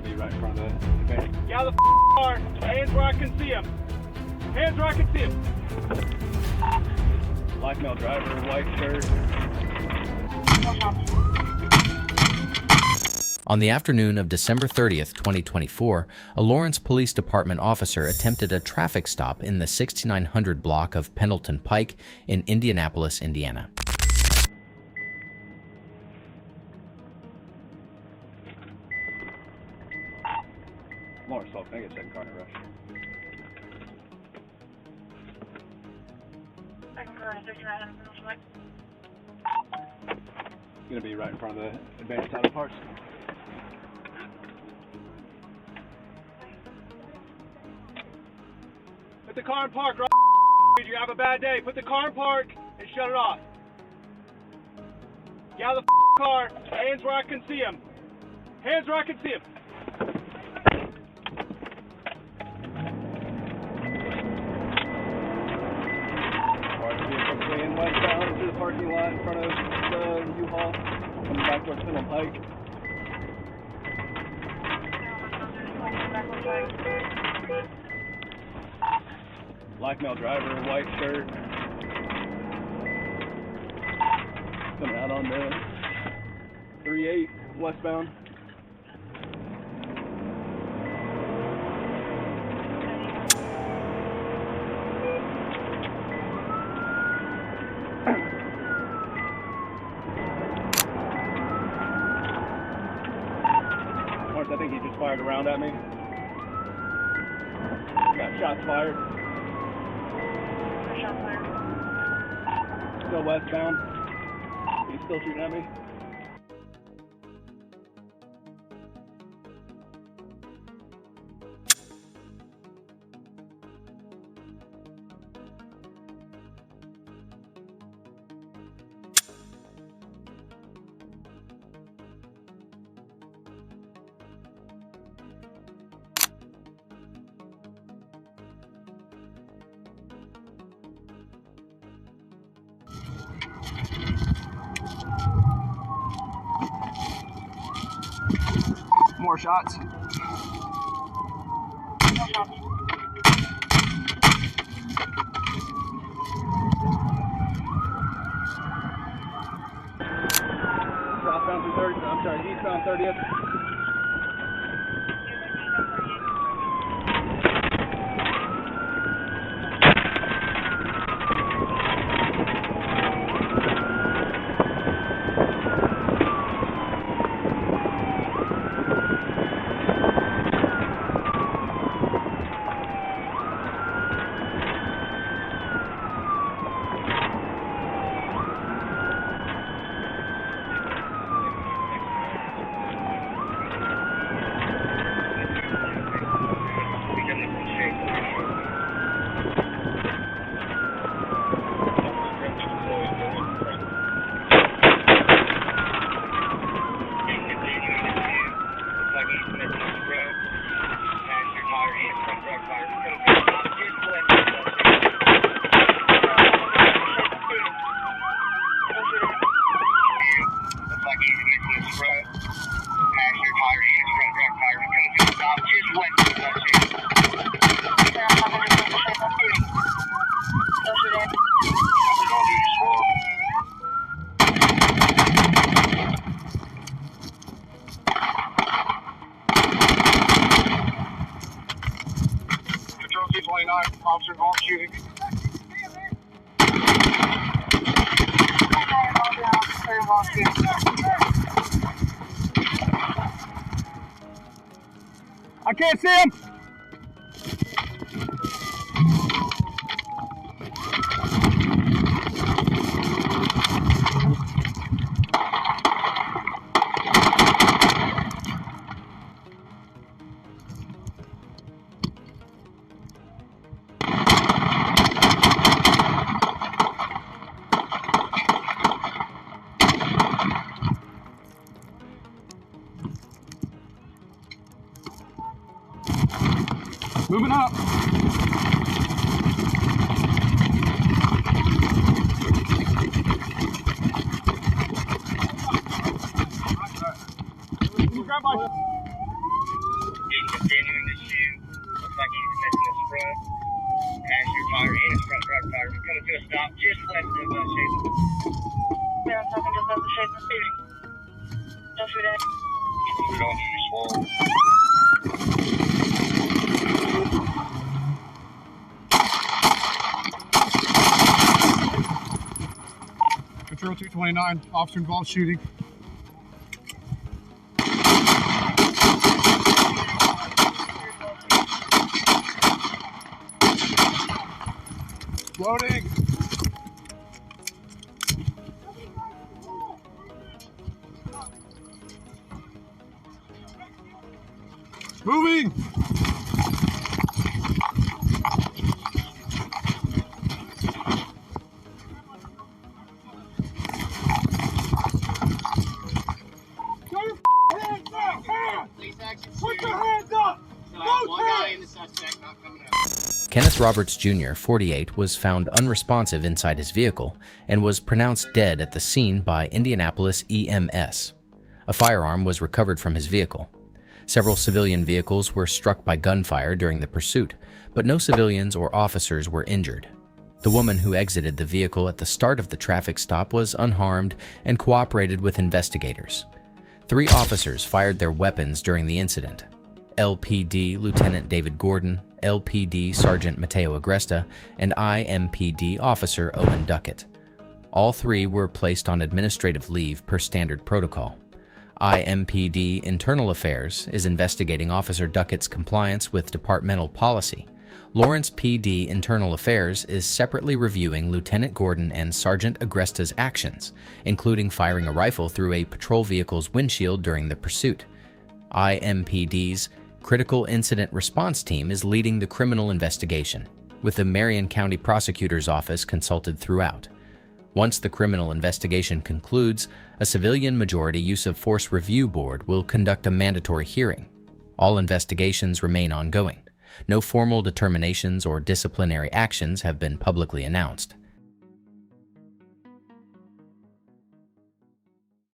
gonna be right in front of the van. Get out of the car. Hands where I can see him. Hands where I can see him. Black male driver, white shirt. On the afternoon of December 30th, 2024, a Lawrence Police Department officer attempted a traffic stop in the 6900 block of Pendleton Pike in Indianapolis, Indiana. Lawrence, can I get a second car in a rush? Gonna be right in front of the advanced auto parts. Put the car in park, right? You have a bad day. Put the car in park and shut it off. Get out of the car. Hands where I can see him. Hands where I can see him. Westbound through the parking lot in front of the U-Haul, coming back towards Pendleton Pike. Black male driver, white shirt. Coming out on the 3-8 westbound. I think he just fired a round at me. Got shots fired. Shots fired. Still westbound. He's still shooting at me. More shots. Southbound through 30th. I'm sorry, eastbound 30th. Officer involved shooting. I can't see him. Moving up. Grab my continuing to shoot. Looks like he's missing his front passenger tire and his front driver tire. He's coming to a stop just west of Shapen. Yeah, I'm talking just off the Shapen speeding. Don't shoot at. We don't use swole. Control 229, officer involved shooting. Loading. Moving. Put your hands up! One guy in the suspect not coming out. Kenneth Roberts Jr., 48, was found unresponsive inside his vehicle and was pronounced dead at the scene by Indianapolis EMS. A firearm was recovered from his vehicle. Several civilian vehicles were struck by gunfire during the pursuit, but no civilians or officers were injured. The woman who exited the vehicle at the start of the traffic stop was unharmed and cooperated with investigators. 3 officers fired their weapons during the incident. LPD Lieutenant David Gordon, LPD Sergeant Mateo Agresta, and IMPD Officer Owen Duckett. All 3 were placed on administrative leave per standard protocol. IMPD Internal Affairs is investigating Officer Duckett's compliance with departmental policy. Lawrence PD Internal Affairs is separately reviewing Lieutenant Gordon and Sergeant Agresta's actions, including firing a rifle through a patrol vehicle's windshield during the pursuit. IMPD's Critical Incident Response Team is leading the criminal investigation, with the Marion County Prosecutor's Office consulted throughout. Once the criminal investigation concludes, a civilian majority use of force review board will conduct a mandatory hearing. All investigations remain ongoing. No formal determinations or disciplinary actions have been publicly announced.